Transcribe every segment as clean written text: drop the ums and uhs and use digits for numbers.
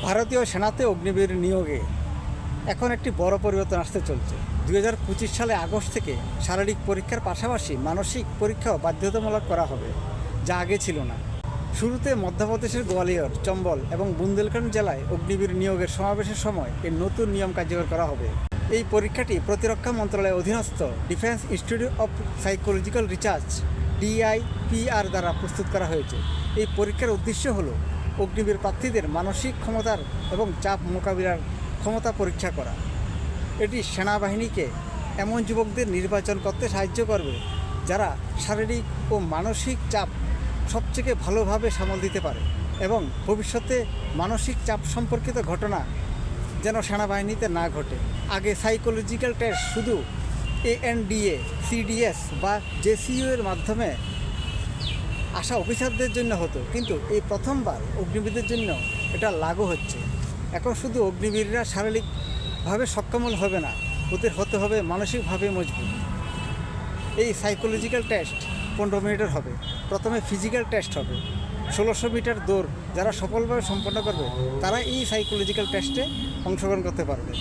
ভারতীয় সেনাতে অগ্নিবীর নিয়োগে এখন একটি বড় পরিবর্তন আসতে চলছে। 2025 সালে আগস্ট থেকে শারীরিক পরীক্ষার পাশাপাশি মানসিক পরীক্ষাও বাধ্যতামূলক করা হবে, যা আগে ছিল না। শুরুতে মধ্যপ্রদেশের গোয়ালিয়র, চম্বল এবং বুন্দেলখণ্ড জেলায় অগ্নিবীর নিয়োগের সমাবেশের সময় এই নতুন নিয়ম কার্যকর করা হবে। এই পরীক্ষাটি প্রতিরক্ষা মন্ত্রণালয়ের অধীনস্থ defence institute of psychological research DIPR দ্বারা প্রস্তুত করা হয়েছে। এই পরীক্ষার উদ্দেশ্য হলো অগ্নিবীর প্রার্থীদের মানসিক ক্ষমতার এবং চাপ মোকাবিলার ক্ষমতা পরীক্ষা করা। এটি সেনাবাহিনীকে এমন যুবকদের নির্বাচন করতে সাহায্য করবে যারা শারীরিক ও মানসিক চাপ সবথেকে ভালোভাবে সামাল দিতে পারে এবং ভবিষ্যতে মানসিক চাপ সম্পর্কিত ঘটনা যেন সেনাবাহিনীতে না ঘটে। আগে সাইকোলজিক্যাল টেস্ট শুধু ANDA, CDS বা JCU এর মাধ্যমে আসা অফিসারদের জন্য হতো, কিন্তু এই প্রথমবার অগ্নিবীরদের জন্য এটা লাগু হচ্ছে। এখন শুধু অগ্নিবীররা শারীরিকভাবে সক্ষম হবে না, ওদের হতে হবে মানসিকভাবে মজবুত। এই সাইকোলজিক্যাল টেস্ট 15 মিনিটের হবে। প্রথমে ফিজিক্যাল টেস্ট হবে। 1600 মিটার দৌড় যারা সফলভাবে সম্পন্ন করবে তারা এই সাইকোলজিক্যাল টেস্টে অংশগ্রহণ করতে পারবে।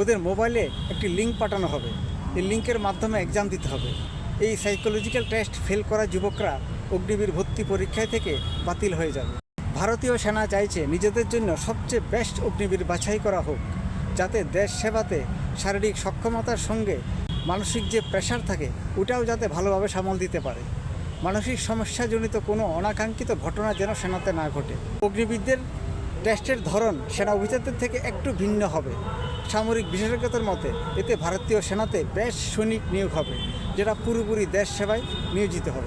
ওদের মোবাইলে একটি লিঙ্ক পাঠানো হবে, এই লিঙ্কের মাধ্যমে এক্সাম দিতে হবে। এই সাইকোলজিক্যাল টেস্ট ফেল করা যুবকরা অগ্নিবীর ভর্তি পরীক্ষায় থেকে বাতিল হয়ে যাবে। ভারতীয় সেনা চাইছে নিজেদের জন্য সবচেয়ে বেস্ট অগ্নিবীর বাছাই করা হোক, যাতে দেশ সেবাতে শারীরিক সক্ষমতার সঙ্গে মানসিক যে প্রেশার থাকে ওটাও যাতে ভালোভাবে সামাল দিতে পারে। মানসিক সমস্যাজনিত কোনো অনাকাঙ্ক্ষিত ঘটনা যেন সেনাতে না ঘটে। অগ্নিবীরদের টেস্টের ধরন সেনা অফিসারদের থেকে একটু ভিন্ন হবে। সামরিক বিশেষজ্ঞদের মতে এতে ভারতীয় সেনাতে বেশ সৈনিক নিয়োগ হবে, যেটা পুরোপুরি দেশ সেবায় নিয়োজিত হবে।